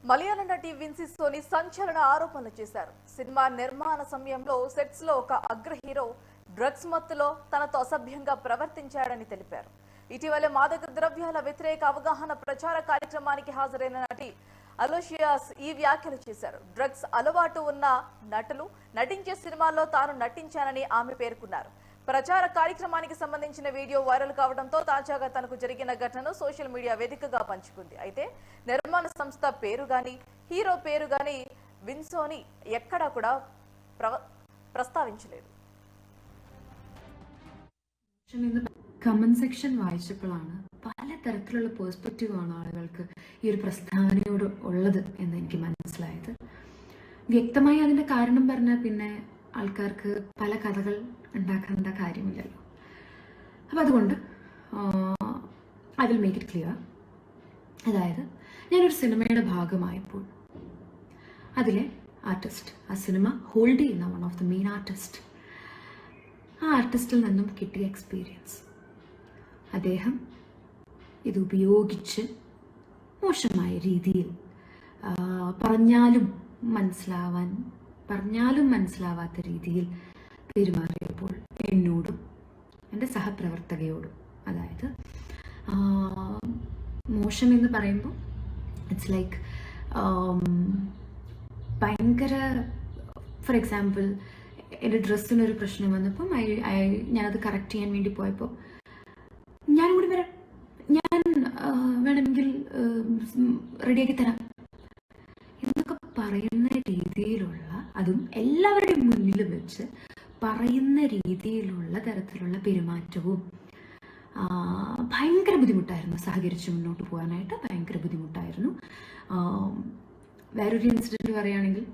మలయాళ నటి విన్సీ సోని సంచలన ఆరోపణలు చేశారు. సినిమా నిర్మాణ సమయంలో సెట్స్ లో ఒక అగ్ర హీరో డ్రగ్స్ మత్తులో తనతో అసభ్యంగా ప్రవర్తించాడని తెలిపారు. ఇటీవల మాదక ద్రవ్యాల వ్యతిరేక అవగాహన ప్రచార కార్యక్రమానికి హాజరైన నటి అలోషియాస్ ఈ వ్యాఖ్యలు చేశారు. డ్రగ్స్ అలవాటు ఉన్న నటులు నటించే సినిమాల్లో తాను నటించానని ఆమె పేర్కొన్నారు. ప్రచార కార్యక్రమానికి సంబంధించిన వీడియో వైరల్ కావడంతో తాజాగా తనకు జరిగిన ఘటనను సోషల్ మీడియా వేదికగా పంచుకుంది. అయితే నిర్మాణ సంస్థ పేరు గాని హీరో പേര് గాని വിൻസോനി എక్కడా కూడా പ്രസ്താവിంచలేదు. കമന്റ് സെക്ഷൻ വായിച്ചപ്പോഴാണ് പലതരത്തിലുള്ള പെർസ്പെക്റ്റീവാണ് ആളുകൾക്ക് ഈ ഒരു പ്രസ്താവനയോട് ഉള്ളത് എന്ന് എനിക്ക് മനസ്സിലായത്. വ്യക്തമായി അതിന്റെ കാരണം പറഞ്ഞാൽ പിന്നെ ആൾക്കാർക്ക് പല കഥകൾ ഉണ്ടാക്കേണ്ട കാര്യമില്ലല്ലോ. അപ്പം അതുകൊണ്ട് I will make it clear. അതായത് ഞാനൊരു സിനിമയുടെ ഭാഗമായപ്പോൾ അതിലെ ആർട്ടിസ്റ്റ്, ആ സിനിമ ഹോൾഡ് ചെയ്യുന്ന one of the main artist, ആ ആർട്ടിസ്റ്റിൽ നിന്നും കിട്ടിയ എക്സ്പീരിയൻസ്, അദ്ദേഹം ഇത് ഉപയോഗിച്ച് മോശമായ രീതിയിൽ പറഞ്ഞാലും മനസ്സിലാവാത്ത രീതിയിൽ പെരുമാറിയപ്പോൾ എന്നോടും എൻ്റെ സഹപ്രവർത്തകയോടും, അതായത് മോശം എന്ന് പറയുമ്പോൾ ഇറ്റ്സ് ലൈക്ക് ഭയങ്കര, ഫോർ എക്സാമ്പിൾ എൻ്റെ ഡ്രസ്സിനൊരു പ്രശ്നം വന്നപ്പം ഞാനത് കറക്റ്റ് ചെയ്യാൻ വേണ്ടി പോയപ്പോൾ ഞാനും കൂടി വരാം, ഞാൻ വേണമെങ്കിൽ റെഡിയാക്കി തരാം എന്നൊക്കെ പറയുന്ന രീതിയിലുള്ള, അതും എല്ലാവരുടെയും മുന്നിൽ വെച്ച് പറയുന്ന രീതിയിലുള്ള തരത്തിലുള്ള പെരുമാറ്റവും ഭയങ്കര ബുദ്ധിമുട്ടായിരുന്നു. സഹകരിച്ച് മുന്നോട്ട് പോകാനായിട്ട് ഭയങ്കര ബുദ്ധിമുട്ടായിരുന്നു. വേറൊരു ഇൻസിഡൻറ്റ് പറയുകയാണെങ്കിൽ,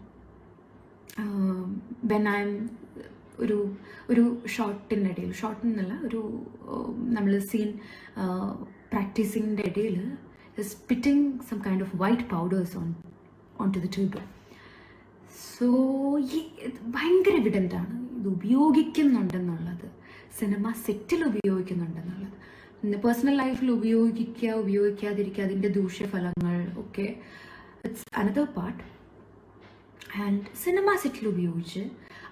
ഒരു ഷോട്ടിനല്ല, നമ്മൾ സീൻ പ്രാക്ടീസിങ്ങിൻ്റെ ഇടയിൽ spitting some kind of white powders on to the table. So ഭയങ്കര എവിഡൻ്റാണ് ഇത് ഉപയോഗിക്കുന്നുണ്ടെന്നുള്ളത്, സിനിമ സെറ്റിൽ ഉപയോഗിക്കുന്നുണ്ടെന്നുള്ളത്. പേഴ്സണൽ ലൈഫിൽ ഉപയോഗിക്കാതിരിക്കുക, അതിൻ്റെ ദൂഷ്യഫലങ്ങൾ ഒക്കെ ഇറ്റ്സ് അനദർ പാർട്ട്. ആൻഡ് സിനിമ സെറ്റിൽ ഉപയോഗിച്ച്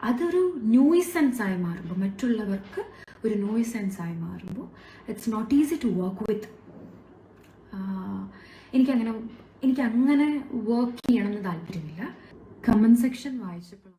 അതൊരു നോയ്സെൻസ് ആയി മാറുമ്പോൾ, മറ്റുള്ളവർക്ക് ഒരു നോയ്സെൻസ് ആയി മാറുമ്പോൾ it's not easy to work with. എനിക്കങ്ങനെ വർക്ക് ചെയ്യണമെന്ന് താല്പര്യമില്ല. കമന്റ് സെക്ഷൻ വായിച്ചപ്പോൾ